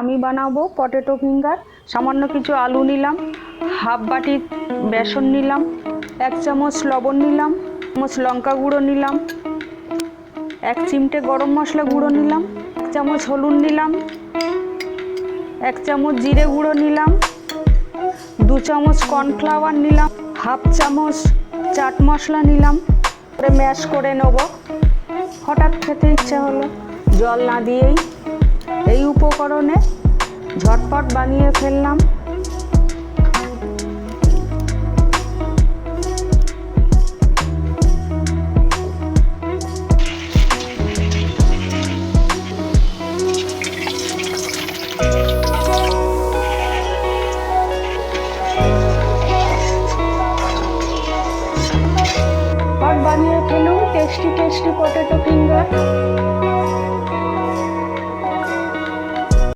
আমি বানাবো potato finger. সামান্য কিছু আলু নিলাম, হাফ বাটি বেসন নিলাম, 1 চামচ লবণ নিলাম, 1 চামচ লঙ্কা গুঁড়ো নিলাম, 1 চিমটে গরম মশলা গুঁড়ো নিলাম, 1 চামচ হলুদ নিলাম, 1 চামচ জিরে গুঁড়ো নিলাম, 2 চামচ কর্নফ্লাওয়ার নিলাম, হাফ চামচ চাট মশলা নিলাম। করে ম্যাশ করে নেব। হঠাৎ খেতে ইচ্ছে হলো, জল না দিয়েই এই উপকরণে ঝটপট বানিয়ে ফেললাম। বানিয়ে ফেলুন টেস্টি পটেটো ফিঙ্গার।